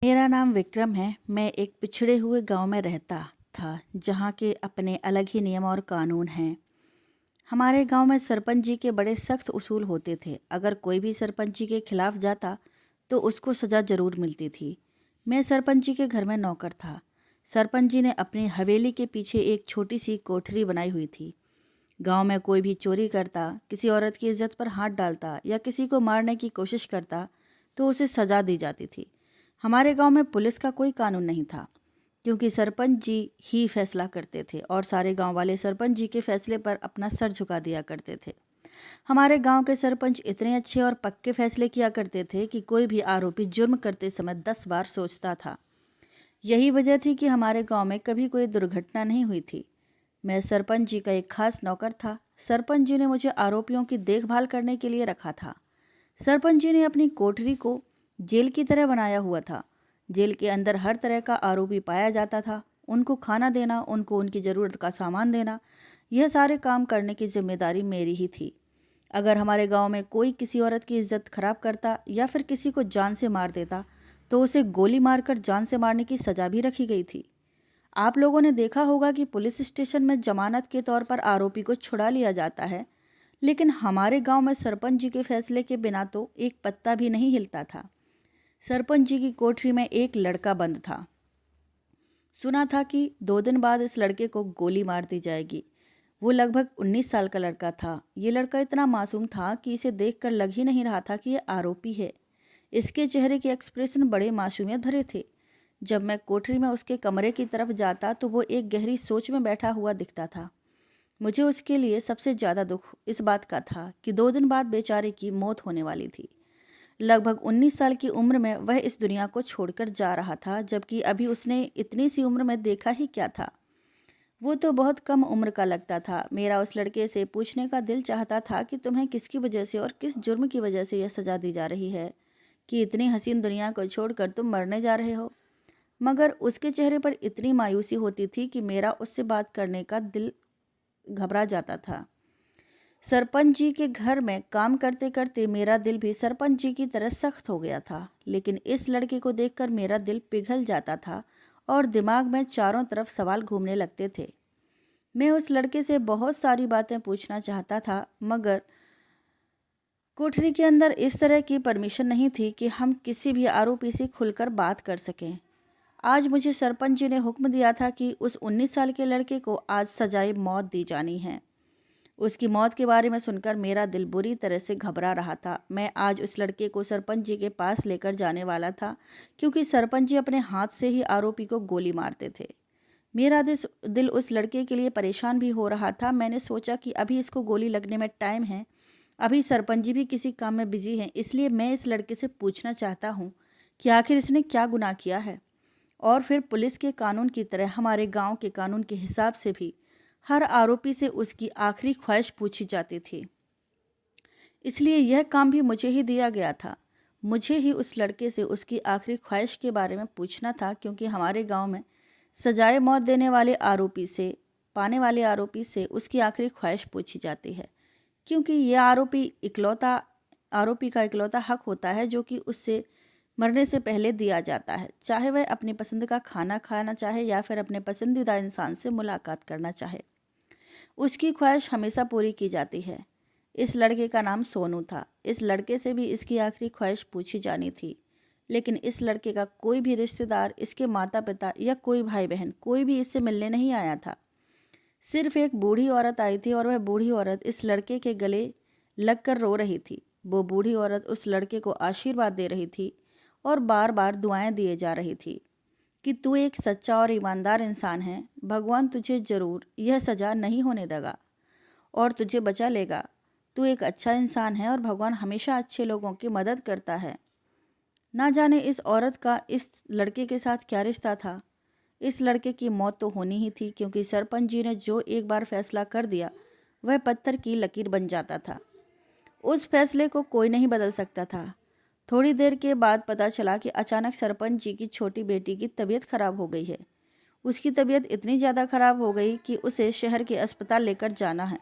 मेरा नाम विक्रम है। मैं एक पिछड़े हुए गांव में रहता था, जहां के अपने अलग ही नियम और कानून हैं। हमारे गांव में सरपंच जी के बड़े सख्त उसूल होते थे। अगर कोई भी सरपंच जी के खिलाफ जाता तो उसको सज़ा ज़रूर मिलती थी। मैं सरपंच जी के घर में नौकर था। सरपंच जी ने अपनी हवेली के पीछे एक छोटी सी कोठरी बनाई हुई थी। गांव में कोई भी चोरी करता, किसी औरत की इज्जत पर हाथ डालता या किसी को मारने की कोशिश करता तो उसे सज़ा दी जाती थी। हमारे गांव में पुलिस का कोई कानून नहीं था, क्योंकि सरपंच जी ही फैसला करते थे और सारे गांव वाले सरपंच जी के फैसले पर अपना सर झुका दिया करते थे। हमारे गांव के सरपंच इतने अच्छे और पक्के फैसले किया करते थे कि कोई भी आरोपी जुर्म करते समय 10 बार सोचता था। यही वजह थी कि हमारे गांव में कभी कोई दुर्घटना नहीं हुई थी। मैं सरपंच जी का एक खास नौकर था। सरपंच जी ने मुझे आरोपियों की देखभाल करने के लिए रखा था। सरपंच जी ने अपनी कोठरी को जेल की तरह बनाया हुआ था। जेल के अंदर हर तरह का आरोपी पाया जाता था। उनको खाना देना, उनको उनकी ज़रूरत का सामान देना, यह सारे काम करने की जिम्मेदारी मेरी ही थी। अगर हमारे गांव में कोई किसी औरत की इज्जत खराब करता या फिर किसी को जान से मार देता तो उसे गोली मारकर जान से मारने की सजा भी रखी गई थी। आप लोगों ने देखा होगा कि पुलिस स्टेशन में जमानत के तौर पर आरोपी को छुड़ा लिया जाता है, लेकिन हमारे गांव में सरपंच जी के फैसले के बिना तो एक पत्ता भी नहीं हिलता था। सरपंच जी की कोठरी में एक लड़का बंद था। सुना था कि 2 दिन बाद इस लड़के को गोली मार दी जाएगी। वो लगभग 19 साल का लड़का था। ये लड़का इतना मासूम था कि इसे देखकर लग ही नहीं रहा था कि ये आरोपी है। इसके चेहरे के एक्सप्रेशन बड़े मासूमियत भरे थे। जब मैं कोठरी में उसके कमरे की तरफ जाता तो वो एक गहरी सोच में बैठा हुआ दिखता था। मुझे उसके लिए सबसे ज़्यादा दुख इस बात का था कि 2 दिन बाद बेचारे की मौत होने वाली थी। लगभग 19 साल की उम्र में वह इस दुनिया को छोड़कर जा रहा था, जबकि अभी उसने इतनी सी उम्र में देखा ही क्या था। वो तो बहुत कम उम्र का लगता था। मेरा उस लड़के से पूछने का दिल चाहता था कि तुम्हें किसकी वजह से और किस जुर्म की वजह से यह सज़ा दी जा रही है कि इतनी हसीन दुनिया को छोड़कर तुम मरने जा रहे हो। मगर उसके चेहरे पर इतनी मायूसी होती थी कि मेरा उससे बात करने का दिल घबरा जाता था। सरपंच जी के घर में काम करते करते मेरा दिल भी सरपंच जी की तरह सख्त हो गया था, लेकिन इस लड़के को देखकर मेरा दिल पिघल जाता था और दिमाग में चारों तरफ सवाल घूमने लगते थे। मैं उस लड़के से बहुत सारी बातें पूछना चाहता था, मगर कोठरी के अंदर इस तरह की परमिशन नहीं थी कि हम किसी भी आरोपी से खुलकर बात कर सकें। आज मुझे सरपंच जी ने हुक्म दिया था कि उस 19 साल के लड़के को आज सजाए मौत दी जानी है। उसकी मौत के बारे में सुनकर मेरा दिल बुरी तरह से घबरा रहा था। मैं आज उस लड़के को सरपंच जी के पास लेकर जाने वाला था, क्योंकि सरपंच जी अपने हाथ से ही आरोपी को गोली मारते थे। मेरा दिल उस लड़के के लिए परेशान भी हो रहा था। मैंने सोचा कि अभी इसको गोली लगने में टाइम है, अभी सरपंच जी भी किसी काम में बिजी हैं, इसलिए मैं इस लड़के से पूछना चाहता हूँ कि आखिर इसने क्या गुनाह किया है। और फिर पुलिस के कानून की तरह हमारे गांव के कानून के हिसाब से भी हर आरोपी से उसकी आखिरी ख्वाहिश पूछी जाती थी। इसलिए यह काम भी मुझे ही दिया गया था। मुझे ही उस लड़के से उसकी आखिरी ख्वाहिश के बारे में पूछना था, क्योंकि हमारे गांव में सजाए मौत देने वाले आरोपी से पाने वाले आरोपी से उसकी आखिरी ख्वाहिश पूछी जाती है, क्योंकि यह आरोपी का इकलौता हक होता है जो कि उससे मरने से पहले दिया जाता है, चाहे वह अपनी पसंद का खाना खाना चाहे या फिर अपने पसंदीदा इंसान से मुलाकात करना चाहे। उसकी ख्वाहिश हमेशा पूरी की जाती है। इस लड़के का नाम सोनू था। इस लड़के से भी इसकी आखिरी ख्वाहिश पूछी जानी थी, लेकिन इस लड़के का कोई भी रिश्तेदार, इसके माता पिता या कोई भाई बहन, कोई भी इससे मिलने नहीं आया था। सिर्फ एक बूढ़ी औरत आई थी और वह बूढ़ी औरत इस लड़के के गले लगकर रो रही थी। वो बूढ़ी औरत उस लड़के को आशीर्वाद दे रही थी और बार बार दुआएं दिए जा रही थी कि तू एक सच्चा और ईमानदार इंसान है, भगवान तुझे जरूर यह सज़ा नहीं होने देगा और तुझे बचा लेगा। तू एक अच्छा इंसान है और भगवान हमेशा अच्छे लोगों की मदद करता है। ना जाने इस औरत का इस लड़के के साथ क्या रिश्ता था। इस लड़के की मौत तो होनी ही थी, क्योंकि सरपंच जी ने जो एक बार फैसला कर दिया वह पत्थर की लकीर बन जाता था। उस फैसले को कोई नहीं बदल सकता था। थोड़ी देर के बाद पता चला कि अचानक सरपंच जी की छोटी बेटी की तबीयत खराब हो गई है। उसकी तबीयत इतनी ज़्यादा खराब हो गई कि उसे शहर के अस्पताल लेकर जाना है।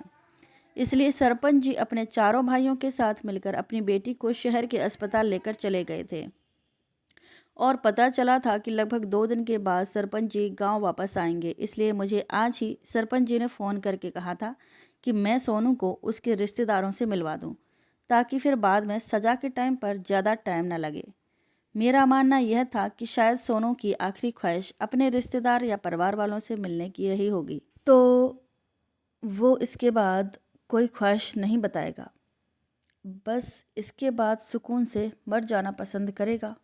इसलिए सरपंच जी अपने चारों भाइयों के साथ मिलकर अपनी बेटी को शहर के अस्पताल लेकर चले गए थे और पता चला था कि लगभग 2 दिन के बाद सरपंच जी गांव वापस आएंगे। इसलिए मुझे आज ही सरपंच जी ने फ़ोन करके कहा था कि मैं सोनू को उसके रिश्तेदारों से मिलवा दूं, ताकि फिर बाद में सज़ा के टाइम पर ज़्यादा टाइम न लगे। मेरा मानना यह था कि शायद सोनू की आखिरी ख्वाहिश अपने रिश्तेदार या परिवार वालों से मिलने की रही होगी, तो वो इसके बाद कोई ख्वाहिश नहीं बताएगा, बस इसके बाद सुकून से मर जाना पसंद करेगा।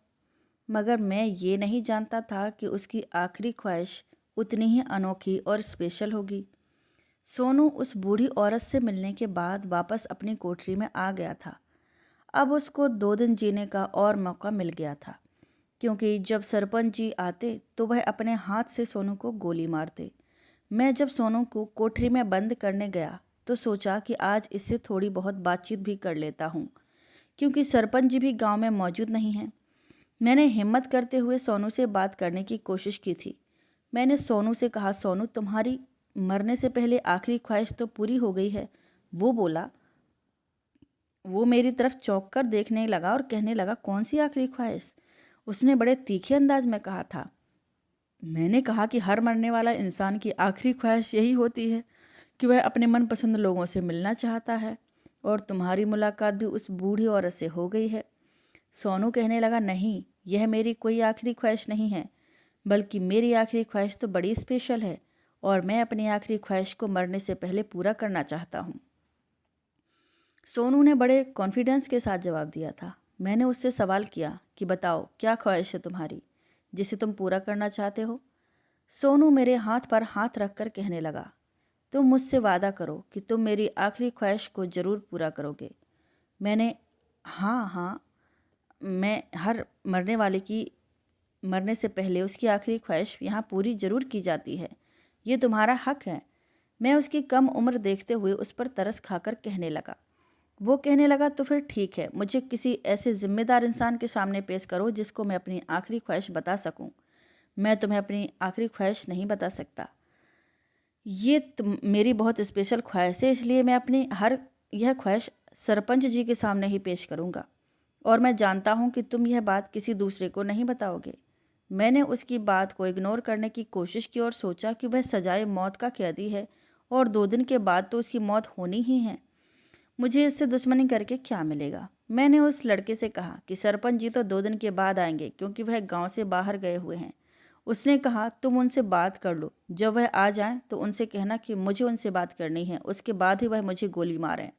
मगर मैं ये नहीं जानता था कि उसकी आखिरी ख्वाहिश उतनी ही अनोखी और स्पेशल होगी। सोनू उस बूढ़ी औरत से मिलने के बाद वापस अपनी कोठरी में आ गया था। अब उसको 2 दिन जीने का और मौका मिल गया था, क्योंकि जब सरपंच जी आते तो वह अपने हाथ से सोनू को गोली मारते। मैं जब सोनू को कोठरी में बंद करने गया तो सोचा कि आज इससे थोड़ी बहुत बातचीत भी कर लेता हूँ, क्योंकि सरपंच जी भी गांव में मौजूद नहीं हैं। मैंने हिम्मत करते हुए सोनू से बात करने की कोशिश की थी। मैंने सोनू से कहा, सोनू, तुम्हारी मरने से पहले आखिरी ख्वाहिश तो पूरी हो गई है। वो बोला। वो मेरी तरफ चौंक कर देखने लगा और कहने लगा, कौन सी आखिरी ख्वाहिश? उसने बड़े तीखे अंदाज में कहा था। मैंने कहा कि हर मरने वाला इंसान की आखिरी ख्वाहिश यही होती है कि वह अपने मनपसंद लोगों से मिलना चाहता है, और तुम्हारी मुलाकात भी उस बूढ़ी औरत से हो गई है। सोनू कहने लगा, नहीं, यह मेरी कोई आखिरी ख्वाहिश नहीं है, बल्कि मेरी आखिरी ख्वाहिश तो बड़ी स्पेशल है, और मैं अपनी आखिरी ख्वाहिश को मरने से पहले पूरा करना चाहता हूँ। सोनू ने बड़े कॉन्फिडेंस के साथ जवाब दिया था। मैंने उससे सवाल किया कि बताओ, क्या ख्वाहिश है तुम्हारी जिसे तुम पूरा करना चाहते हो? सोनू मेरे हाथ पर हाथ रखकर कहने लगा, तुम मुझसे वादा करो कि तुम मेरी आखिरी ख्वाहिश को ज़रूर पूरा करोगे। मैंने हाँ, मैं हर मरने वाले की मरने से पहले उसकी आखिरी ख्वाहिश यहाँ पूरी जरूर की जाती है। ये तुम्हारा हक है। मैं उसकी कम उम्र देखते हुए उस पर तरस खाकर कहने लगा। वो कहने लगा, तो फिर ठीक है, मुझे किसी ऐसे जिम्मेदार इंसान के सामने पेश करो जिसको मैं अपनी आखिरी ख्वाहिश बता सकूं। मैं तुम्हें अपनी आखिरी ख्वाहिश नहीं बता सकता। ये मेरी बहुत स्पेशल ख्वाहिश है, इसलिए मैं अपनी यह ख्वाहिश सरपंच जी के सामने ही पेश करूंगा, और मैं जानता हूं कि तुम यह बात किसी दूसरे को नहीं बताओगे। मैंने उसकी बात को इग्नोर करने की कोशिश की और सोचा कि वह सजाए मौत का कैदी है, और 2 दिन के बाद तो उसकी मौत होनी ही है। मुझे इससे दुश्मनी करके क्या मिलेगा? मैंने उस लड़के से कहा कि सरपंच जी तो 2 दिन के बाद आएंगे, क्योंकि वह गांव से बाहर गए हुए हैं। उसने कहा, तुम उनसे बात कर लो, जब वह आ जाएं तो उनसे कहना कि मुझे उनसे बात करनी है, उसके बाद ही वह मुझे गोली मारें।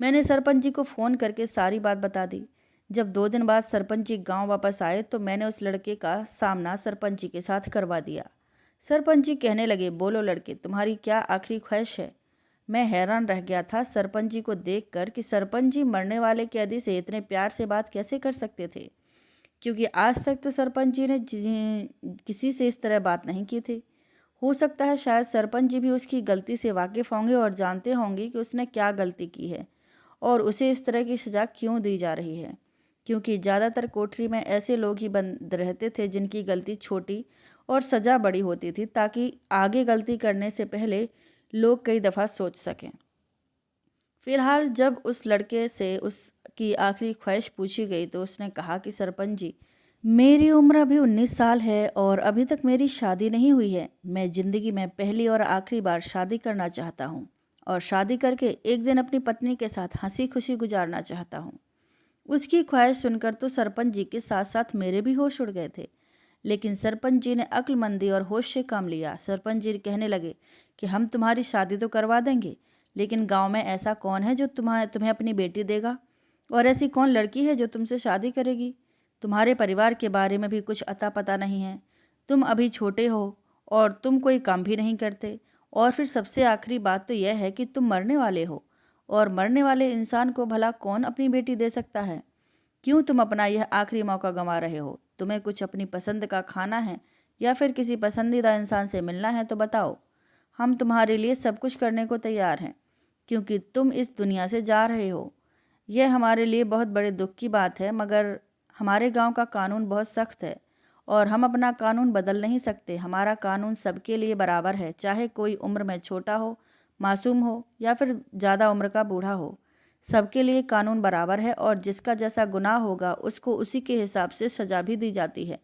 मैंने सरपंच जी को फ़ोन करके सारी बात बता दी। जब 2 दिन बाद सरपंच जी गांव वापस आए तो मैंने उस लड़के का सामना सरपंच जी के साथ करवा दिया। सरपंच जी कहने लगे, बोलो लड़के, तुम्हारी क्या आखिरी ख्वाहिश है? मैं हैरान रह गया था सरपंच जी को देखकर कि सरपंच जी मरने वाले कैदी से इतने प्यार से बात कैसे कर सकते थे, क्योंकि आज तक तो सरपंच जी ने किसी से इस तरह बात नहीं की थी। हो सकता है शायद सरपंच जी भी उसकी गलती से वाकिफ़ होंगे और जानते होंगे कि उसने क्या गलती की है और उसे इस तरह की सज़ा क्यों दी जा रही है, क्योंकि ज़्यादातर कोठरी में ऐसे लोग ही बंद रहते थे जिनकी गलती छोटी और सज़ा बड़ी होती थी, ताकि आगे गलती करने से पहले लोग कई दफ़ा सोच सकें। फिलहाल जब उस लड़के से उसकी आखिरी ख्वाहिश पूछी गई तो उसने कहा कि सरपंच जी, मेरी उम्र अभी 19 साल है और अभी तक मेरी शादी नहीं हुई है। मैं ज़िंदगी में पहली और आखिरी बार शादी करना चाहता हूँ, और शादी करके एक दिन अपनी पत्नी के साथ हंसी खुशी गुजारना चाहता हूँ। उसकी ख्वाहिश सुनकर तो सरपंच जी के साथ साथ मेरे भी होश उड़ गए थे, लेकिन सरपंच जी ने अक्लमंदी और होश से काम लिया। सरपंच जी कहने लगे कि हम तुम्हारी शादी तो करवा देंगे, लेकिन गांव में ऐसा कौन है जो तुम्हें अपनी बेटी देगा, और ऐसी कौन लड़की है जो तुमसे शादी करेगी? तुम्हारे परिवार के बारे में भी कुछ अता पता नहीं है। तुम अभी छोटे हो और तुम कोई काम भी नहीं करते, और फिर सबसे आखिरी बात तो यह है कि तुम मरने वाले हो, और मरने वाले इंसान को भला कौन अपनी बेटी दे सकता है? क्यों तुम अपना यह आखिरी मौका गंवा रहे हो? तुम्हें कुछ अपनी पसंद का खाना है या फिर किसी पसंदीदा इंसान से मिलना है तो बताओ, हम तुम्हारे लिए सब कुछ करने को तैयार हैं, क्योंकि तुम इस दुनिया से जा रहे हो। यह हमारे लिए बहुत बड़े दुख की बात है, मगर हमारे गांव का कानून बहुत सख्त है और हम अपना कानून बदल नहीं सकते। हमारा कानून सबके लिए बराबर है, चाहे कोई उम्र में छोटा हो, मासूम हो या फिर ज़्यादा उम्र का बूढ़ा हो। सबके लिए कानून बराबर है और जिसका जैसा गुनाह होगा उसको उसी के हिसाब से सजा भी दी जाती है।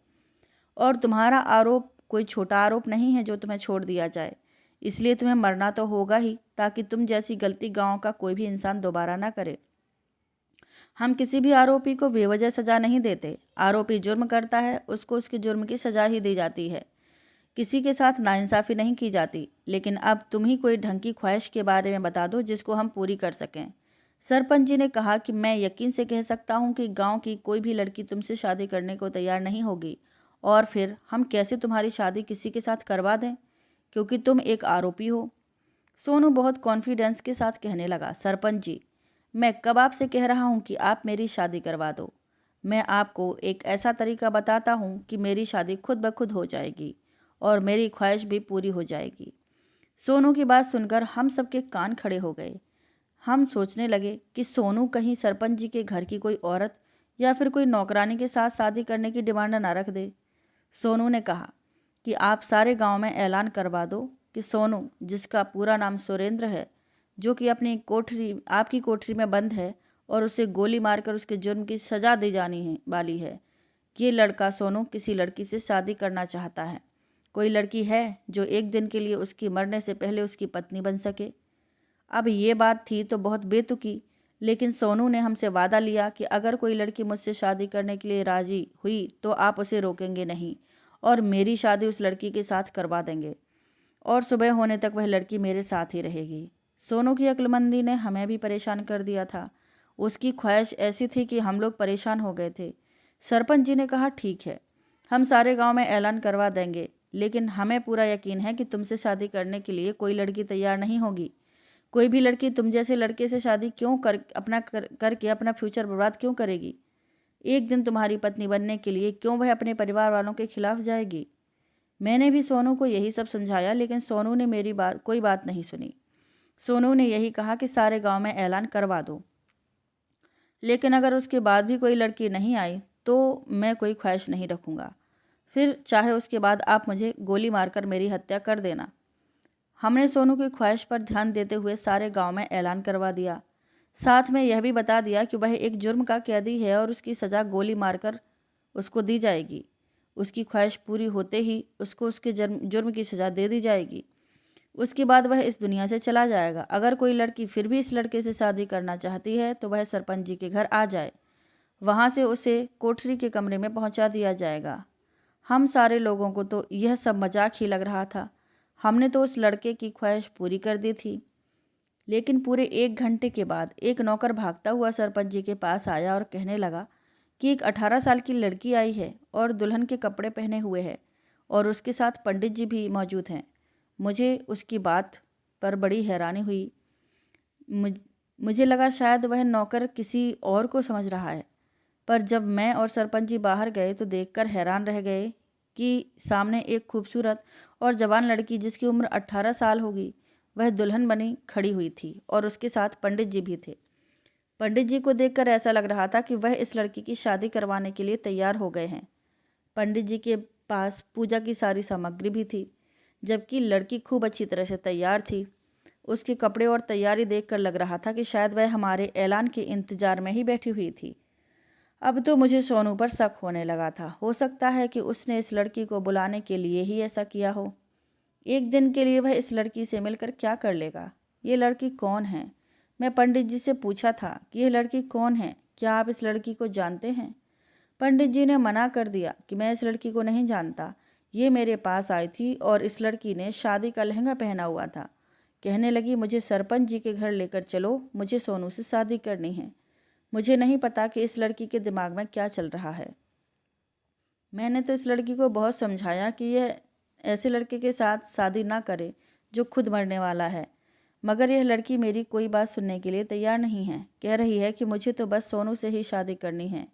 और तुम्हारा आरोप कोई छोटा आरोप नहीं है जो तुम्हें छोड़ दिया जाए, इसलिए तुम्हें मरना तो होगा ही, ताकि तुम जैसी गलती गांव का कोई भी इंसान दोबारा ना करे। हम किसी भी आरोपी को बेवजह सजा नहीं देते। आरोपी जुर्म करता है, उसको उसके जुर्म की सजा ही दी जाती है। किसी के साथ नाइंसाफ़ी नहीं की जाती। लेकिन अब तुम ही कोई ढंग की ख्वाहिश के बारे में बता दो जिसको हम पूरी कर सकें। सरपंच जी ने कहा कि मैं यकीन से कह सकता हूँ कि गांव की कोई भी लड़की तुमसे शादी करने को तैयार नहीं होगी, और फिर हम कैसे तुम्हारी शादी किसी के साथ करवा दें, क्योंकि तुम एक आरोपी हो। सोनू बहुत कॉन्फिडेंस के साथ कहने लगा, सरपंच जी, मैं कब आपसे कह रहा हूँ कि आप मेरी शादी करवा दो। मैं आपको एक ऐसा तरीका बताता हूँ कि मेरी शादी खुद ब खुद हो जाएगी और मेरी ख्वाहिश भी पूरी हो जाएगी। सोनू की बात सुनकर हम सबके कान खड़े हो गए। हम सोचने लगे कि सोनू कहीं सरपंच जी के घर की कोई औरत या फिर कोई नौकरानी के साथ शादी करने की डिमांड ना रख दे। सोनू ने कहा कि आप सारे गांव में ऐलान करवा दो कि सोनू, जिसका पूरा नाम सुरेंद्र है, जो कि अपनी कोठरी आपकी कोठरी में बंद है और उसे गोली मारकर उसके जुर्म की सजा दी जानी है वाली है, ये लड़का सोनू किसी लड़की से शादी करना चाहता है। कोई लड़की है जो एक दिन के लिए उसकी मरने से पहले उसकी पत्नी बन सके। अब ये बात थी तो बहुत बेतुकी, लेकिन सोनू ने हमसे वादा लिया कि अगर कोई लड़की मुझसे शादी करने के लिए राजी हुई तो आप उसे रोकेंगे नहीं और मेरी शादी उस लड़की के साथ करवा देंगे, और सुबह होने तक वह लड़की मेरे साथ ही रहेगी। सोनू की अक्लमंदी ने हमें भी परेशान कर दिया था। उसकी ख्वाहिश ऐसी थी कि हम लोग परेशान हो गए थे। सरपंच जी ने कहा, ठीक है, हम सारे गांव में ऐलान करवा देंगे, लेकिन हमें पूरा यकीन है कि तुमसे शादी करने के लिए कोई लड़की तैयार नहीं होगी। कोई भी लड़की तुम जैसे लड़के से शादी क्यों करके अपना फ्यूचर बर्बाद क्यों करेगी। एक दिन तुम्हारी पत्नी बनने के लिए क्यों वह अपने परिवार वालों के खिलाफ जाएगी। मैंने भी सोनू को यही सब समझाया, लेकिन सोनू ने मेरी कोई बात नहीं सुनी। सोनू ने यही कहा कि सारे गांव में ऐलान करवा दो, लेकिन अगर उसके बाद भी कोई लड़की नहीं आई तो मैं कोई ख्वाहिश नहीं रखूँगा, फिर चाहे उसके बाद आप मुझे गोली मारकर मेरी हत्या कर देना। हमने सोनू की ख्वाहिश पर ध्यान देते हुए सारे गांव में ऐलान करवा दिया। साथ में यह भी बता दिया कि वह एक जुर्म का कैदी है और उसकी सज़ा गोली मारकर उसको दी जाएगी। उसकी ख्वाहिश पूरी होते ही उसको उसके जुर्म की सज़ा दे दी जाएगी। उसके बाद वह इस दुनिया से चला जाएगा। अगर कोई लड़की फिर भी इस लड़के से शादी करना चाहती है तो वह सरपंच जी के घर आ जाए, वहाँ से उसे कोठरी के कमरे में पहुँचा दिया जाएगा। हम सारे लोगों को तो यह सब मजाक ही लग रहा था। हमने तो उस लड़के की ख्वाहिश पूरी कर दी थी। लेकिन पूरे 1 घंटे के बाद एक नौकर भागता हुआ सरपंच जी के पास आया और कहने लगा कि एक 18 साल की लड़की आई है और दुल्हन के कपड़े पहने हुए है और उसके साथ पंडित जी भी मौजूद हैं। मुझे उसकी बात पर बड़ी हैरानी हुई। मुझे लगा शायद वह नौकर किसी और को समझ रहा है, पर जब मैं और सरपंच जी बाहर गए तो देखकर हैरान रह गए कि सामने एक खूबसूरत और जवान लड़की, जिसकी उम्र 18 साल होगी, वह दुल्हन बनी खड़ी हुई थी और उसके साथ पंडित जी भी थे। पंडित जी को देखकर ऐसा लग रहा था कि वह इस लड़की की शादी करवाने के लिए तैयार हो गए हैं। पंडित जी के पास पूजा की सारी सामग्री भी थी, जबकि लड़की खूब अच्छी तरह से तैयार थी। उसके कपड़े और तैयारी देखकर लग रहा था कि शायद वह हमारे ऐलान के इंतजार में ही बैठी हुई थी। अब तो मुझे सोनू पर शक होने लगा था। हो सकता है कि उसने इस लड़की को बुलाने के लिए ही ऐसा किया हो। एक दिन के लिए वह इस लड़की से मिलकर क्या कर लेगा। ये लड़की कौन है? मैं पंडित जी से पूछा था कि यह लड़की कौन है, क्या आप इस लड़की को जानते हैं? पंडित जी ने मना कर दिया कि मैं इस लड़की को नहीं जानता। ये मेरे पास आई थी और इस लड़की ने शादी का लहंगा पहना हुआ था। कहने लगी, मुझे सरपंच जी के घर लेकर चलो, मुझे सोनू से शादी करनी है। मुझे नहीं पता कि इस लड़की के दिमाग में क्या चल रहा है। मैंने तो इस लड़की को बहुत समझाया कि यह ऐसे लड़के के साथ शादी ना करे जो खुद मरने वाला है, मगर यह लड़की मेरी कोई बात सुनने के लिए तैयार नहीं है। कह रही है कि मुझे तो बस सोनू से ही शादी करनी है।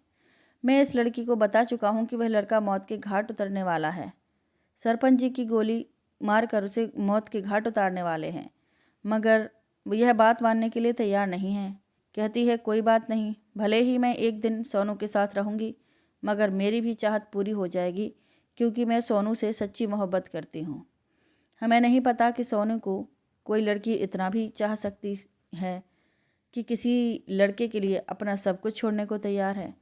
मैं इस लड़की को बता चुका हूँ कि वह लड़का मौत के घाट उतरने वाला है। सरपंच जी की गोली मारकर उसे मौत के घाट उतारने वाले हैं, मगर यह बात मानने के लिए तैयार नहीं है। कहती है, कोई बात नहीं, भले ही मैं एक दिन सोनू के साथ रहूँगी, मगर मेरी भी चाहत पूरी हो जाएगी, क्योंकि मैं सोनू से सच्ची मोहब्बत करती हूँ। हमें नहीं पता कि सोनू को कोई लड़की इतना भी चाह सकती है कि किसी लड़के के लिए अपना सब कुछ छोड़ने को तैयार है।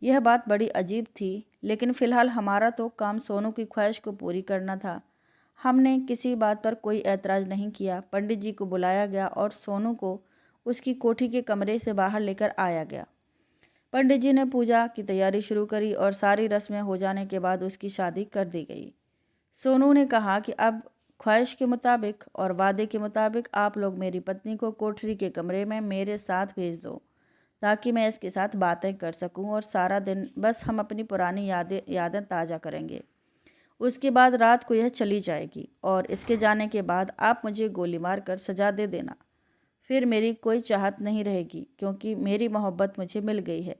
यह बात बड़ी अजीब थी, लेकिन फ़िलहाल हमारा तो काम सोनू की ख्वाहिश को पूरी करना था। हमने किसी बात पर कोई ऐतराज़ नहीं किया। पंडित जी को बुलाया गया और सोनू को उसकी कोठी के कमरे से बाहर लेकर आया गया। पंडित जी ने पूजा की तैयारी शुरू करी और सारी रस्में हो जाने के बाद उसकी शादी कर दी गई। सोनू ने कहा कि अब ख्वाहिश के मुताबिक और वादे के मुताबिक आप लोग मेरी पत्नी को कोठरी के कमरे में मेरे साथ भेज दो, ताकि मैं इसके साथ बातें कर सकूं और सारा दिन बस हम अपनी पुरानी यादें ताज़ा करेंगे। उसके बाद रात को यह चली जाएगी और इसके जाने के बाद आप मुझे गोली मार कर सजा दे देना। फिर मेरी कोई चाहत नहीं रहेगी, क्योंकि मेरी मोहब्बत मुझे मिल गई है।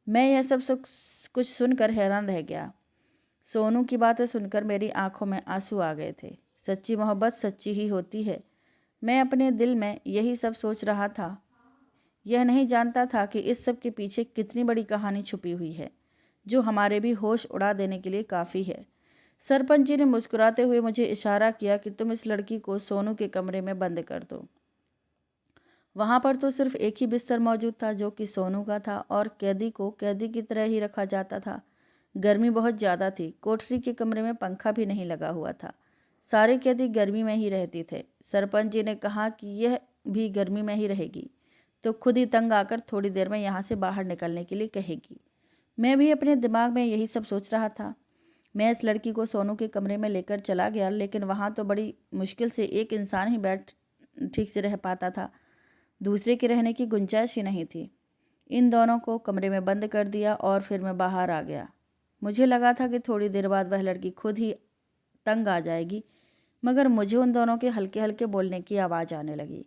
मैं यह सब कुछ सुनकर हैरान रह गया। सोनू की बातें सुनकर मेरी आंखों में आंसू आ गए थे। सच्ची मोहब्बत सच्ची ही होती है। मैं अपने दिल में यही सब सोच रहा था। यह नहीं जानता था कि इस सब के पीछे कितनी बड़ी कहानी छुपी हुई है, जो हमारे भी होश उड़ा देने के लिए काफ़ी है। सरपंच जी ने मुस्कुराते हुए मुझे इशारा किया कि तुम इस लड़की को सोनू के कमरे में बंद कर दो। वहाँ पर तो सिर्फ एक ही बिस्तर मौजूद था, जो कि सोनू का था, और कैदी को कैदी की तरह ही रखा जाता था। गर्मी बहुत ज़्यादा थी। कोठरी के कमरे में पंखा भी नहीं लगा हुआ था। सारे कैदी गर्मी में ही रहते थे। सरपंच जी ने कहा कि यह भी गर्मी में ही रहेगी, तो खुद ही तंग आकर थोड़ी देर में यहाँ से बाहर निकलने के लिए कहेगी। मैं भी अपने दिमाग में यही सब सोच रहा था। मैं इस लड़की को सोनू के कमरे में लेकर चला गया, लेकिन वहाँ तो बड़ी मुश्किल से एक इंसान ही ठीक से रह पाता था। दूसरे के रहने की गुंजाइश ही नहीं थी। इन दोनों को कमरे में बंद कर दिया और फिर मैं बाहर आ गया। मुझे लगा था कि थोड़ी देर बाद वह लड़की खुद ही तंग आ जाएगी, मगर मुझे उन दोनों के हल्के हल्के बोलने की आवाज़ आने लगी।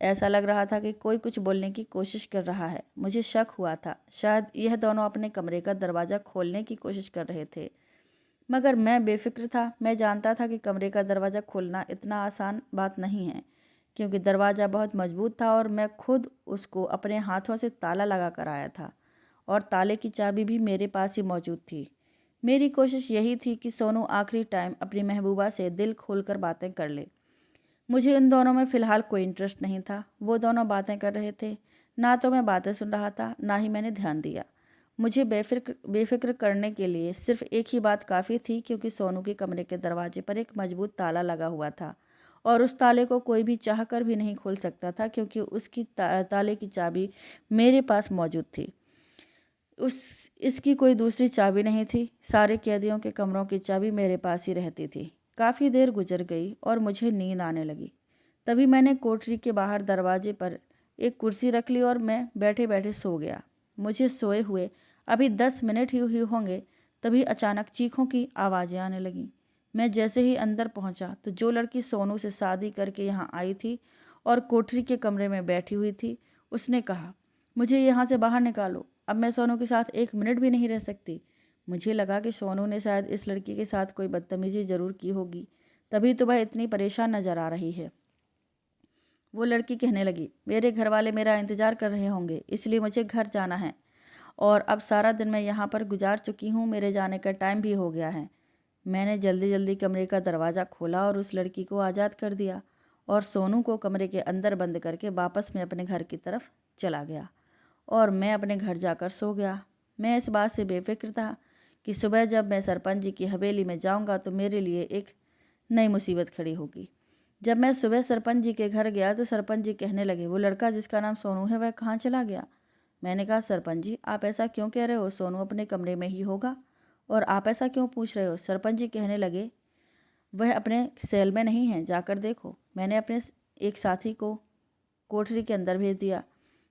ऐसा लग रहा था कि कोई कुछ बोलने की कोशिश कर रहा है। मुझे शक हुआ था, शायद यह दोनों अपने कमरे का दरवाज़ा खोलने की कोशिश कर रहे थे, मगर मैं बेफिक्र था। मैं जानता था कि कमरे का दरवाज़ा खोलना इतना आसान बात नहीं है, क्योंकि दरवाज़ा बहुत मजबूत था और मैं खुद उसको अपने हाथों से ताला लगा कर आया था, और ताले की चाबी भी मेरे पास ही मौजूद थी। मेरी कोशिश यही थी कि सोनू आखिरी टाइम अपनी महबूबा से दिल खोलकर बातें कर ले। मुझे इन दोनों में फ़िलहाल कोई इंटरेस्ट नहीं था। वो दोनों बातें कर रहे थे, ना तो मैं बातें सुन रहा था, ना ही मैंने ध्यान दिया। मुझे बेफिक्र करने के लिए सिर्फ एक ही बात काफ़ी थी, क्योंकि सोनू के कमरे के दरवाजे पर एक मजबूत ताला लगा हुआ था, और उस ताले को कोई भी चाहकर भी नहीं खोल सकता था, क्योंकि उसकी ताले की चाबी मेरे पास मौजूद थी। इसकी कोई दूसरी चाबी नहीं थी। सारे कैदियों के कमरों की चाबी मेरे पास ही रहती थी। काफ़ी देर गुजर गई और मुझे नींद आने लगी। तभी मैंने कोठरी के बाहर दरवाजे पर एक कुर्सी रख ली और मैं बैठे बैठे सो गया। मुझे सोए हुए अभी 10 मिनट ही हुए होंगे, तभी अचानक चीखों की आवाज़ें आने लगीं। मैं जैसे ही अंदर पहुंचा तो जो लड़की सोनू से शादी करके यहाँ आई थी और कोठरी के कमरे में बैठी हुई थी, उसने कहा, मुझे यहाँ से बाहर निकालो। अब मैं सोनू के साथ 1 मिनट भी नहीं रह सकती। मुझे लगा कि सोनू ने शायद इस लड़की के साथ कोई बदतमीजी ज़रूर की होगी, तभी तो वह इतनी परेशान नज़र आ रही है। वो लड़की कहने लगी, मेरे घर वाले मेरा इंतज़ार कर रहे होंगे, इसलिए मुझे घर जाना है, और अब सारा दिन मैं यहाँ पर गुजार चुकी हूँ। मेरे जाने का टाइम भी हो गया है। मैंने जल्दी जल्दी कमरे का दरवाज़ा खोला और उस लड़की को आज़ाद कर दिया, और सोनू को कमरे के अंदर बंद करके वापस मैं अपने घर की तरफ चला गया, और मैं अपने घर जाकर सो गया। मैं इस बात से बेफिक्र था कि सुबह जब मैं सरपंच जी की हवेली में जाऊंगा तो मेरे लिए एक नई मुसीबत खड़ी होगी। जब मैं सुबह सरपंच जी के घर गया तो सरपंच जी कहने लगे, वो लड़का जिसका नाम सोनू है वह कहाँ चला गया? मैंने कहा, सरपंच जी आप ऐसा क्यों कह रहे हो? सोनू अपने कमरे में ही होगा, और आप ऐसा क्यों पूछ रहे हो? सरपंच जी कहने लगे, वह अपने सेल में नहीं है, जाकर देखो। मैंने अपने एक साथी को कोठरी के अंदर भेज दिया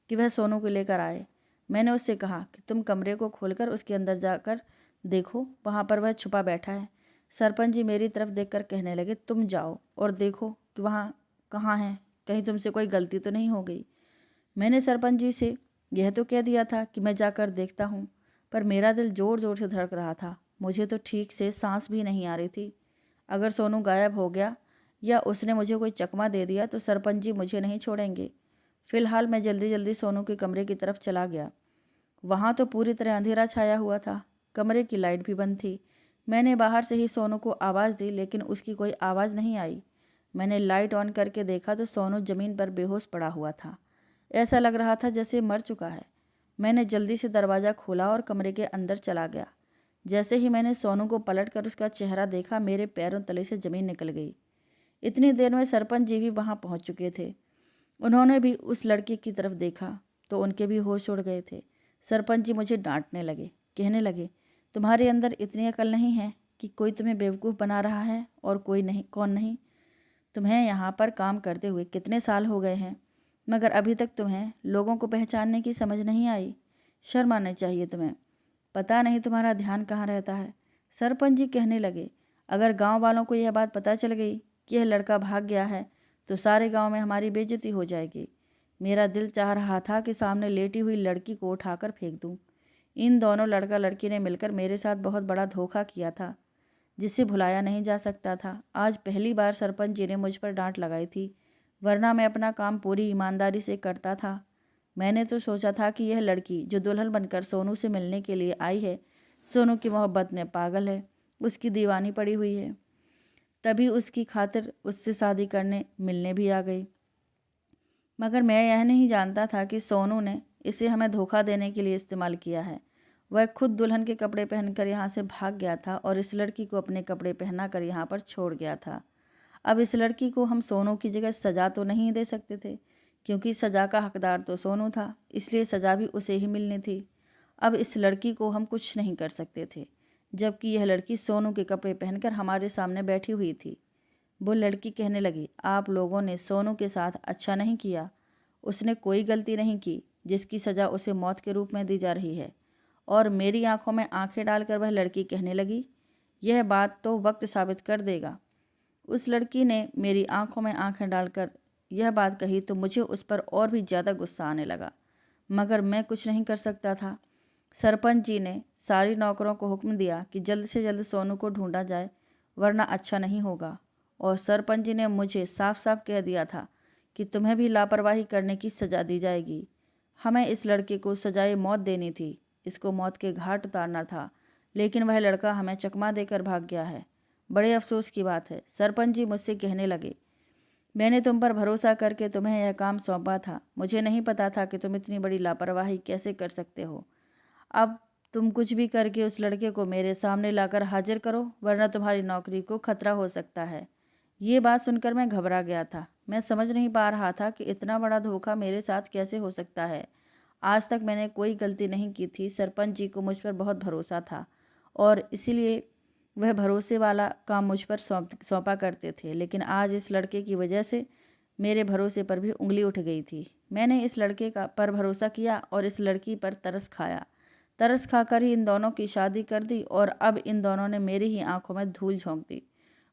कि वह सोनू को लेकर आए। मैंने उससे कहा कि तुम कमरे को खोलकर उसके अंदर जाकर देखो, वहाँ पर वह छुपा बैठा है। सरपंच जी मेरी तरफ देखकर कहने लगे, तुम जाओ और देखो कि वहाँ कहाँ है, कहीं तुमसे कोई गलती तो नहीं हो गई। मैंने सरपंच जी से यह तो कह दिया था कि मैं जाकर देखता हूँ, पर मेरा दिल ज़ोर ज़ोर से धड़क रहा था। मुझे तो ठीक से सांस भी नहीं आ रही थी। अगर सोनू गायब हो गया या उसने मुझे कोई चकमा दे दिया तो सरपंच जी मुझे नहीं छोड़ेंगे। फिलहाल मैं जल्दी जल्दी सोनू के कमरे की तरफ चला गया। वहाँ तो पूरी तरह अंधेरा छाया हुआ था। कमरे की लाइट भी बंद थी। मैंने बाहर से ही सोनू को आवाज़ दी, लेकिन उसकी कोई आवाज़ नहीं आई। मैंने लाइट ऑन करके देखा तो सोनू ज़मीन पर बेहोश पड़ा हुआ था। ऐसा लग रहा था जैसे मर चुका है। मैंने जल्दी से दरवाज़ा खोला और कमरे के अंदर चला गया। जैसे ही मैंने सोनू को पलटकर उसका चेहरा देखा, मेरे पैरों तले से ज़मीन निकल गई। इतनी देर में सरपंच जी भी वहाँ पहुँच चुके थे। उन्होंने भी उस लड़के की तरफ देखा तो उनके भी होश उड़ गए थे। सरपंच जी मुझे डांटने लगे, कहने लगे, तुम्हारे अंदर इतनी अकल नहीं है कि कोई तुम्हें बेवकूफ़ बना रहा है और कोई नहीं, कौन नहीं। तुम्हें यहाँ पर काम करते हुए कितने साल हो गए हैं, मगर अभी तक तुम्हें लोगों को पहचानने की समझ नहीं आई। शर्म आनी चाहिए तुम्हें। पता नहीं तुम्हारा ध्यान कहाँ रहता है। सरपंच जी कहने लगे, अगर गांव वालों को यह बात पता चल गई कि यह लड़का भाग गया है तो सारे गांव में हमारी बेइज्जती हो जाएगी। मेरा दिल चाह रहा था कि सामने लेटी हुई लड़की को उठाकर फेंक दूं। इन दोनों लड़का लड़की ने मिलकर मेरे साथ बहुत बड़ा धोखा किया था, जिसे भुलाया नहीं जा सकता था। आज पहली बार सरपंच जी ने मुझ पर डांट लगाई थी, वरना मैं अपना काम पूरी ईमानदारी से करता था। मैंने तो सोचा था कि यह लड़की जो दुल्हन बनकर सोनू से मिलने के लिए आई है, सोनू की मोहब्बत में पागल है, उसकी दीवानी पड़ी हुई है, तभी उसकी खातिर उससे शादी करने मिलने भी आ गई। मगर मैं यह नहीं जानता था कि सोनू ने इसे हमें धोखा देने के लिए इस्तेमाल किया है। वह खुद दुल्हन के कपड़े पहनकर यहाँ से भाग गया था और इस लड़की को अपने कपड़े पहना कर यहाँ पर छोड़ गया था। अब इस लड़की को हम सोनू की जगह सज़ा तो नहीं दे सकते थे, क्योंकि सज़ा का हकदार तो सोनू था, इसलिए सज़ा भी उसे ही मिलनी थी। अब इस लड़की को हम कुछ नहीं कर सकते थे, जबकि यह लड़की सोनू के कपड़े पहनकर हमारे सामने बैठी हुई थी। वो लड़की कहने लगी, आप लोगों ने सोनू के साथ अच्छा नहीं किया। उसने कोई गलती नहीं की जिसकी सज़ा उसे मौत के रूप में दी जा रही है। और मेरी आंखों में आंखें डालकर वह लड़की कहने लगी, यह बात तो वक्त साबित कर देगा। उस लड़की ने मेरी आंखों में आंखें डालकर यह बात कही तो मुझे उस पर और भी ज़्यादा गुस्सा आने लगा, मगर मैं कुछ नहीं कर सकता था। सरपंच जी ने सारी नौकरों को हुक्म दिया कि जल्द से जल्द सोनू को ढूंढा जाए, वरना अच्छा नहीं होगा। और सरपंच जी ने मुझे साफ साफ कह दिया था कि तुम्हें भी लापरवाही करने की सज़ा दी जाएगी। हमें इस लड़के को सजाए मौत देनी थी, इसको मौत के घाट उतारना था, लेकिन वह लड़का हमें चकमा देकर भाग गया है। बड़े अफसोस की बात है। सरपंच जी मुझसे कहने लगे, मैंने तुम पर भरोसा करके तुम्हें यह काम सौंपा था। मुझे नहीं पता था कि तुम इतनी बड़ी लापरवाही कैसे कर सकते हो। अब तुम कुछ भी करके उस लड़के को मेरे सामने लाकर हाजिर करो, वरना तुम्हारी नौकरी को खतरा हो सकता है। ये बात सुनकर मैं घबरा गया था। मैं समझ नहीं पा रहा था कि इतना बड़ा धोखा मेरे साथ कैसे हो सकता है। आज तक मैंने कोई गलती नहीं की थी। सरपंच जी को मुझ पर बहुत भरोसा था और इसीलिए वह भरोसे वाला काम मुझ पर सौंपा करते थे, लेकिन आज इस लड़के की वजह से मेरे भरोसे पर भी उंगली उठ गई थी। मैंने इस लड़के का पर भरोसा किया और इस लड़की पर तरस खाया। तरस खाकर ही इन दोनों की शादी कर दी और अब इन दोनों ने मेरी ही आंखों में धूल झोंक दी।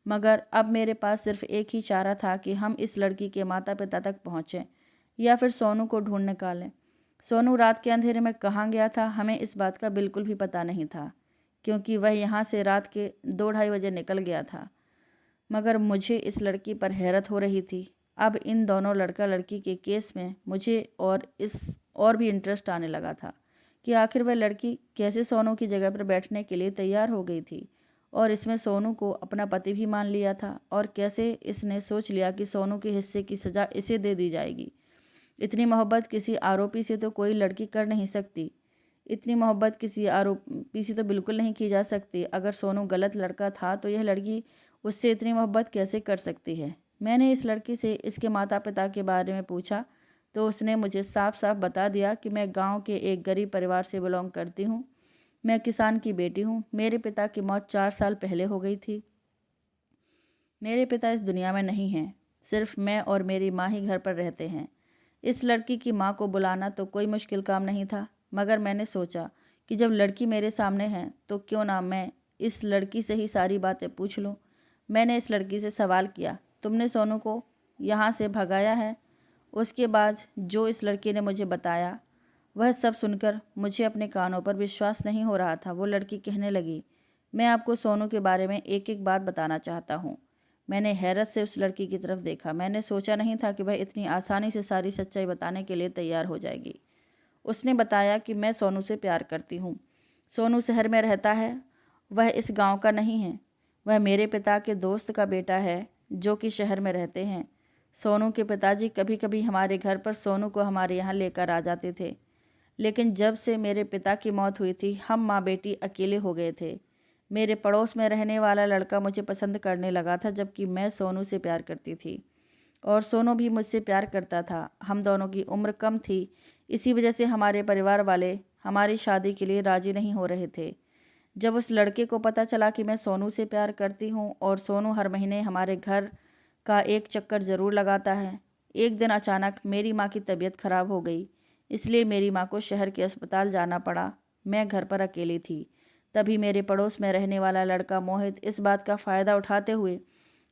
मगर अब मेरे पास सिर्फ एक ही चारा था कि हम इस लड़की के माता पिता तक पहुँचें या फिर सोनू को ढूंढ निकालें। सोनू रात के अंधेरे में कहाँ गया था, हमें इस बात का बिल्कुल भी पता नहीं था, क्योंकि वह यहाँ से रात के 2-2:30 बजे निकल गया था। मगर मुझे इस लड़की पर हैरत हो रही थी। अब इन दोनों लड़का लड़की के केस में मुझे और भी इंटरेस्ट आने लगा था कि आखिर वह लड़की कैसे सोनू की जगह पर बैठने के लिए तैयार हो गई थी और इसमें सोनू को अपना पति भी मान लिया था, और कैसे इसने सोच लिया कि सोनू के हिस्से की सज़ा इसे दे दी जाएगी। इतनी मोहब्बत किसी आरोपी से तो कोई लड़की कर नहीं सकती। इतनी मोहब्बत किसी आरोपी से तो बिल्कुल नहीं की जा सकती। अगर सोनू गलत लड़का था तो यह लड़की उससे इतनी मोहब्बत कैसे कर सकती है। मैंने इस लड़की से इसके माता पिता के बारे में पूछा तो उसने मुझे साफ साफ बता दिया कि मैं गांव के एक गरीब परिवार से बिलोंग करती हूँ। मैं किसान की बेटी हूँ। मेरे पिता की मौत 4 साल पहले हो गई थी। मेरे पिता इस दुनिया में नहीं हैं। सिर्फ मैं और मेरी माँ ही घर पर रहते हैं। इस लड़की की माँ को बुलाना तो कोई मुश्किल काम नहीं था, मगर मैंने सोचा कि जब लड़की मेरे सामने है तो क्यों ना मैं इस लड़की से ही सारी बातें पूछ लूँ। मैंने इस लड़की से सवाल किया, तुमने सोनू को यहाँ से भगाया है? उसके बाद जो इस लड़की ने मुझे बताया, वह सब सुनकर मुझे अपने कानों पर विश्वास नहीं हो रहा था। वो लड़की कहने लगी, मैं आपको सोनू के बारे में एक एक बात बताना चाहता हूँ। मैंने हैरत से उस लड़की की तरफ देखा। मैंने सोचा नहीं था कि वह इतनी आसानी से सारी सच्चाई बताने के लिए तैयार हो जाएगी। उसने बताया कि मैं सोनू से प्यार करती हूँ। सोनू शहर में रहता है, वह इस गांव का नहीं है। वह मेरे पिता के दोस्त का बेटा है जो कि शहर में रहते हैं। सोनू के पिताजी कभी कभी हमारे घर पर सोनू को हमारे यहाँ लेकर आ जाते थे, लेकिन जब से मेरे पिता की मौत हुई थी हम माँ बेटी अकेले हो गए थे। मेरे पड़ोस में रहने वाला लड़का मुझे पसंद करने लगा था, जबकि मैं सोनू से प्यार करती थी और सोनू भी मुझसे प्यार करता था। हम दोनों की उम्र कम थी, इसी वजह से हमारे परिवार वाले हमारी शादी के लिए राजी नहीं हो रहे थे। जब उस लड़के को पता चला कि मैं सोनू से प्यार करती हूँ और सोनू हर महीने हमारे घर का एक चक्कर ज़रूर लगाता है, एक दिन अचानक मेरी माँ की तबीयत खराब हो गई, इसलिए मेरी माँ को शहर के अस्पताल जाना पड़ा। मैं घर पर अकेली थी। तभी मेरे पड़ोस में रहने वाला लड़का मोहित इस बात का फ़ायदा उठाते हुए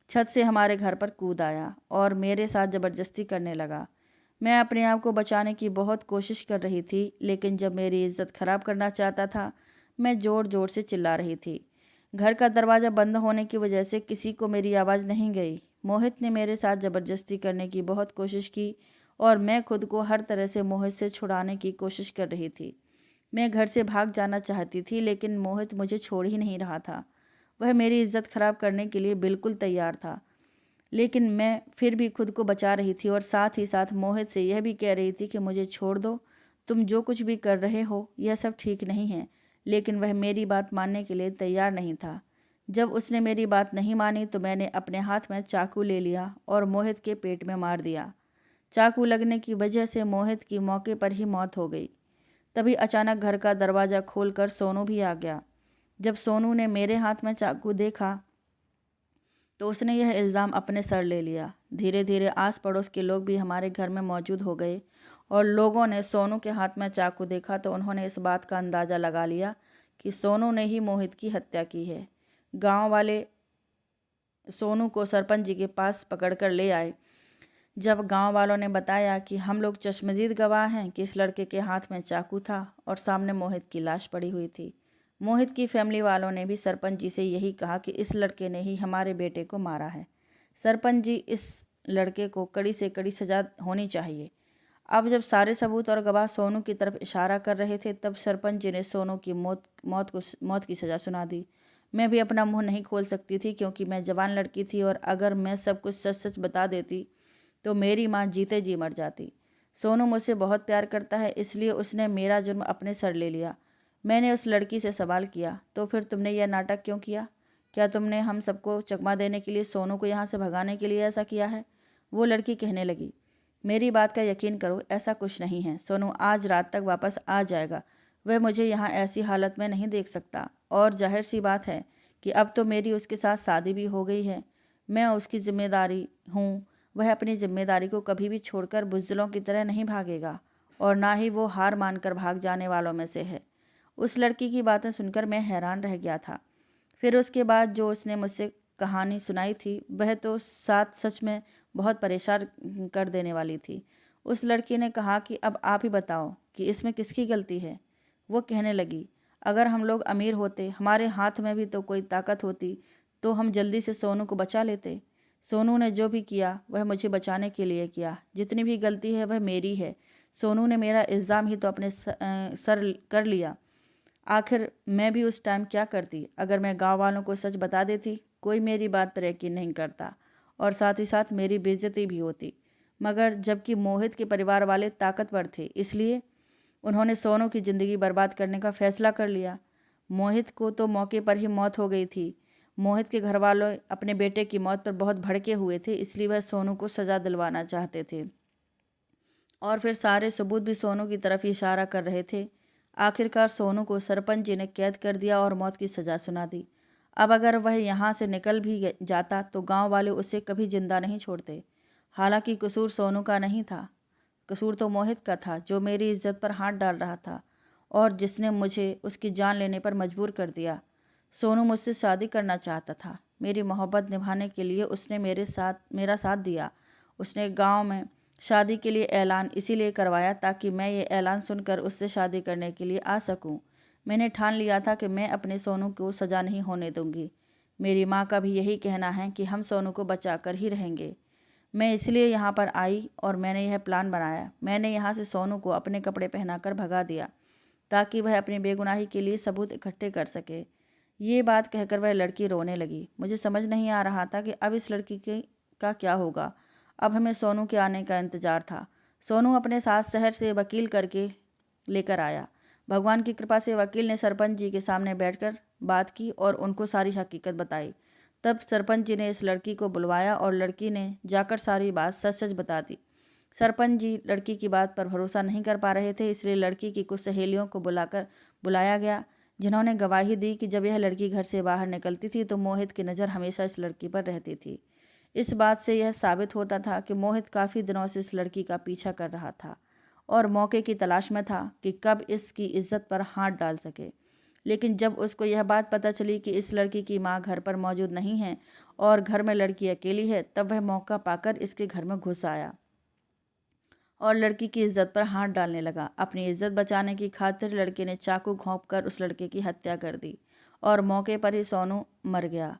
छत से हमारे घर पर कूद आया और मेरे साथ ज़बरदस्ती करने लगा। मैं अपने आप को बचाने की बहुत कोशिश कर रही थी, लेकिन जब मेरी इज्जत खराब करना चाहता था मैं ज़ोर ज़ोर से चिल्ला रही थी। घर का दरवाज़ा बंद होने की वजह से किसी को मेरी आवाज़ नहीं गई। मोहित ने मेरे साथ ज़बरदस्ती करने की बहुत कोशिश की और मैं खुद को हर तरह से मोहित से छुड़ाने की कोशिश कर रही थी। मैं घर से भाग जाना चाहती थी, लेकिन मोहित मुझे छोड़ ही नहीं रहा था। वह मेरी इज्जत खराब करने के लिए बिल्कुल तैयार था, लेकिन मैं फिर भी खुद को बचा रही थी और साथ ही साथ मोहित से यह भी कह रही थी कि मुझे छोड़ दो, तुम जो कुछ भी कर रहे हो यह सब ठीक नहीं है। लेकिन वह मेरी बात मानने के लिए तैयार नहीं था। जब उसने मेरी बात नहीं मानी तो मैंने अपने हाथ में चाकू ले लिया और मोहित के पेट में मार दिया। चाकू लगने की वजह से मोहित की मौके पर ही मौत हो गई। तभी अचानक घर का दरवाज़ा खोलकर सोनू भी आ गया। जब सोनू ने मेरे हाथ में चाकू देखा तो उसने यह इल्ज़ाम अपने सर ले लिया। धीरे धीरे आस पड़ोस के लोग भी हमारे घर में मौजूद हो गए और लोगों ने सोनू के हाथ में चाकू देखा तो उन्होंने इस बात का अंदाज़ा लगा लिया कि सोनू ने ही मोहित की हत्या की है। गांव वाले सोनू को सरपंच जी के पास पकड़कर ले आए। जब गांव वालों ने बताया कि हम लोग चश्मदीद गवाह हैं कि इस लड़के के हाथ में चाकू था और सामने मोहित की लाश पड़ी हुई थी। मोहित की फैमिली वालों ने भी सरपंच जी से यही कहा कि इस लड़के ने ही हमारे बेटे को मारा है। सरपंच जी, इस लड़के को कड़ी से कड़ी सज़ा होनी चाहिए। अब जब सारे सबूत और गवाह सोनू की तरफ इशारा कर रहे थे तब सरपंच जी ने सोनू की मौत की सज़ा सुना दी। मैं भी अपना मुंह नहीं खोल सकती थी, क्योंकि मैं जवान लड़की थी और अगर मैं सब कुछ सच सच बता देती तो मेरी माँ जीते जी मर जाती। सोनू मुझसे बहुत प्यार करता है, इसलिए उसने मेरा जुर्म अपने सर ले लिया। मैंने उस लड़की से सवाल किया, तो फिर तुमने यह नाटक क्यों किया? क्या तुमने हम सबको चकमा देने के लिए, सोनू को यहाँ से भगाने के लिए ऐसा किया है? वो लड़की कहने लगी। मेरी बात का यकीन करो, ऐसा कुछ नहीं है। सोनू आज रात तक वापस आ जाएगा। वह मुझे यहाँ ऐसी हालत में नहीं देख सकता और जाहिर सी बात है कि अब तो मेरी उसके साथ शादी भी हो गई है। मैं उसकी जिम्मेदारी हूँ। वह अपनी जिम्मेदारी को कभी भी छोड़कर बुज़दिलों की तरह नहीं भागेगा और ना ही वो हार मानकर भाग जाने वालों में से है। उस लड़की की बातें सुनकर मैं हैरान रह गया था। फिर उसके बाद जो उसने मुझसे कहानी सुनाई थी वह तो साथ सच में बहुत परेशान कर देने वाली थी। उस लड़की ने कहा कि अब आप ही बताओ कि इसमें किसकी गलती है। वो कहने लगी, अगर हम लोग अमीर होते, हमारे हाथ में भी तो कोई ताकत होती, तो हम जल्दी से सोनू को बचा लेते। सोनू ने जो भी किया वह मुझे बचाने के लिए किया। जितनी भी गलती है वह मेरी है। सोनू ने मेरा इल्ज़ाम ही तो अपने सर कर लिया। आखिर मैं भी उस टाइम क्या करती? अगर मैं गांव वालों को सच बता देती, कोई मेरी बात पर यकीन नहीं करता और साथ ही साथ मेरी बेइज्जती भी होती। मगर जबकि मोहित के परिवार वाले ताकतवर थे, इसलिए उन्होंने सोनू की ज़िंदगी बर्बाद करने का फैसला कर लिया। मोहित को तो मौके पर ही मौत हो गई थी। मोहित के घर वालों अपने बेटे की मौत पर बहुत भड़के हुए थे, इसलिए वह सोनू को सज़ा दिलवाना चाहते थे और फिर सारे सबूत भी सोनू की तरफ ही इशारा कर रहे थे। आखिरकार सोनू को सरपंच जी ने कैद कर दिया और मौत की सज़ा सुना दी। अब अगर वह यहाँ से निकल भी जाता तो गांव वाले उसे कभी जिंदा नहीं छोड़ते। हालांकि कसूर सोनू का नहीं था, कसूर तो मोहित का था, जो मेरी इज्जत पर हाथ डाल रहा था और जिसने मुझे उसकी जान लेने पर मजबूर कर दिया। सोनू मुझसे शादी करना चाहता था। मेरी मोहब्बत निभाने के लिए उसने मेरा साथ दिया। उसने गांव में शादी के लिए ऐलान इसीलिए करवाया ताकि मैं ये ऐलान सुनकर उससे शादी करने के लिए आ सकूं। मैंने ठान लिया था कि मैं अपने सोनू को सज़ा नहीं होने दूंगी। मेरी माँ का भी यही कहना है कि हम सोनू को बचा कर ही रहेंगे। मैं इसलिए यहाँ पर आई और मैंने यह प्लान बनाया। मैंने यहाँ से सोनू को अपने कपड़े पहनाकर भगा दिया ताकि वह अपनी बेगुनाही के लिए सबूत इकट्ठे कर सके। ये बात कहकर वह लड़की रोने लगी। मुझे समझ नहीं आ रहा था कि अब इस लड़की का क्या होगा। अब हमें सोनू के आने का इंतजार था। सोनू अपने साथ शहर से वकील करके लेकर आया। भगवान की कृपा से वकील ने सरपंच जी के सामने बैठकर बात की और उनको सारी हकीकत बताई। तब सरपंच जी ने इस लड़की को बुलवाया और लड़की ने जाकर सारी बात सच सच बता दी। सरपंच जी लड़की की बात पर भरोसा नहीं कर पा रहे थे, इसलिए लड़की की कुछ सहेलियों को बुलाया गया, जिन्होंने गवाही दी कि जब यह लड़की घर से बाहर निकलती थी तो मोहित की नज़र हमेशा इस लड़की पर रहती थी। इस बात से यह साबित होता था कि मोहित काफ़ी दिनों से इस लड़की का पीछा कर रहा था और मौके की तलाश में था कि कब इसकी इज्जत पर हाथ डाल सके। लेकिन जब उसको यह बात पता चली कि इस लड़की की माँ घर पर मौजूद नहीं है और घर में लड़की अकेली है, तब वह मौका पाकर इसके घर में घुस आया और लड़की की इज्जत पर हाथ डालने लगा। अपनी इज्जत बचाने की खातिर लड़के ने चाकू घोंपकर उस लड़के की हत्या कर दी और मौके पर ही सोनू मर गया।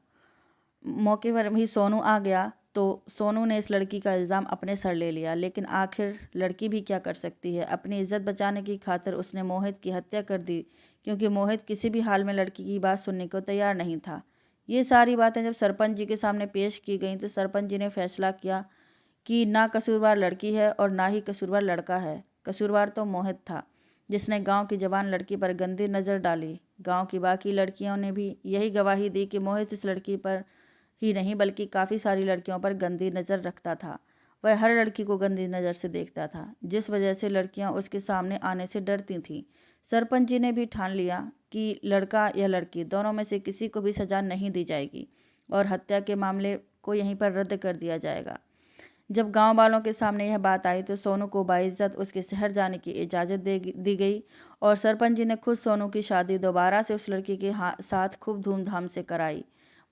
मौके पर ही सोनू आ गया तो सोनू ने इस लड़की का इल्ज़ाम अपने सर ले लिया। लेकिन आखिर लड़की भी क्या कर सकती है, अपनी इज्जत बचाने की खातिर उसने मोहित की हत्या कर दी, क्योंकि मोहित किसी भी हाल में लड़की की बात सुनने को तैयार नहीं था। ये सारी बातें जब सरपंच जी के सामने पेश की गईं तो सरपंच जी ने फैसला किया कि ना कसूरवार लड़की है और ना ही कसूरवार लड़का है। कसूरवार तो मोहित था, जिसने गांव की जवान लड़की पर गंदी नज़र डाली। गांव की बाकी लड़कियों ने भी यही गवाही दी कि मोहित इस लड़की पर ही नहीं बल्कि काफ़ी सारी लड़कियों पर गंदी नज़र रखता था। वह हर लड़की को गंदी नज़र से देखता था, जिस वजह से लड़कियां उसके सामने आने से डरती थीं। सरपंच जी ने भी ठान लिया कि लड़का या लड़की दोनों में से किसी को भी सज़ा नहीं दी जाएगी और हत्या के मामले को यहीं पर रद्द कर दिया जाएगा। जब गांव वालों के सामने यह बात आई तो सोनू को बाइज्जत उसके शहर जाने की इजाज़त दी गई और सरपंच जी ने खुद सोनू की शादी दोबारा से उस लड़की के साथ खूब धूमधाम से कराई।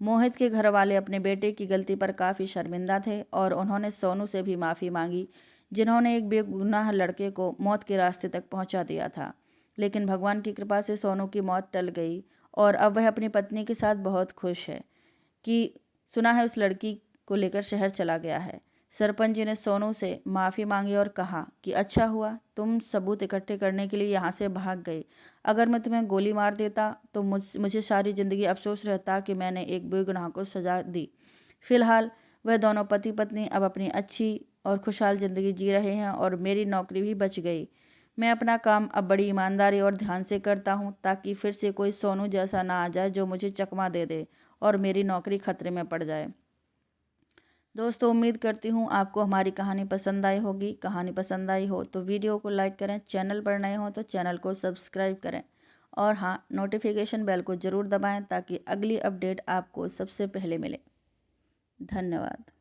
मोहित के घर वाले अपने बेटे की गलती पर काफ़ी शर्मिंदा थे और उन्होंने सोनू से भी माफ़ी मांगी, जिन्होंने एक बेगुनाह लड़के को मौत के रास्ते तक पहुंचा दिया था। लेकिन भगवान की कृपा से सोनू की मौत टल गई और अब वह अपनी पत्नी के साथ बहुत खुश है कि सुना है उस लड़की को लेकर शहर चला गया है। सरपंच जी ने सोनू से माफ़ी मांगी और कहा कि अच्छा हुआ तुम सबूत इकट्ठे करने के लिए यहाँ से भाग गए। अगर मैं तुम्हें गोली मार देता तो मुझे सारी ज़िंदगी अफसोस रहता कि मैंने एक बेगुनाह को सजा दी। फिलहाल वह दोनों पति पत्नी अब अपनी अच्छी और खुशहाल ज़िंदगी जी रहे हैं और मेरी नौकरी भी बच गई। मैं अपना काम अब बड़ी ईमानदारी और ध्यान से करता हूँ ताकि फिर से कोई सोनू जैसा ना आ जाए जो मुझे चकमा दे दे और मेरी नौकरी खतरे में पड़ जाए। दोस्तों, उम्मीद करती हूँ आपको हमारी कहानी पसंद आई होगी। कहानी पसंद आई हो तो वीडियो को लाइक करें, चैनल पर नए हो तो चैनल को सब्सक्राइब करें और हाँ, नोटिफिकेशन बेल को ज़रूर दबाएं ताकि अगली अपडेट आपको सबसे पहले मिले। धन्यवाद।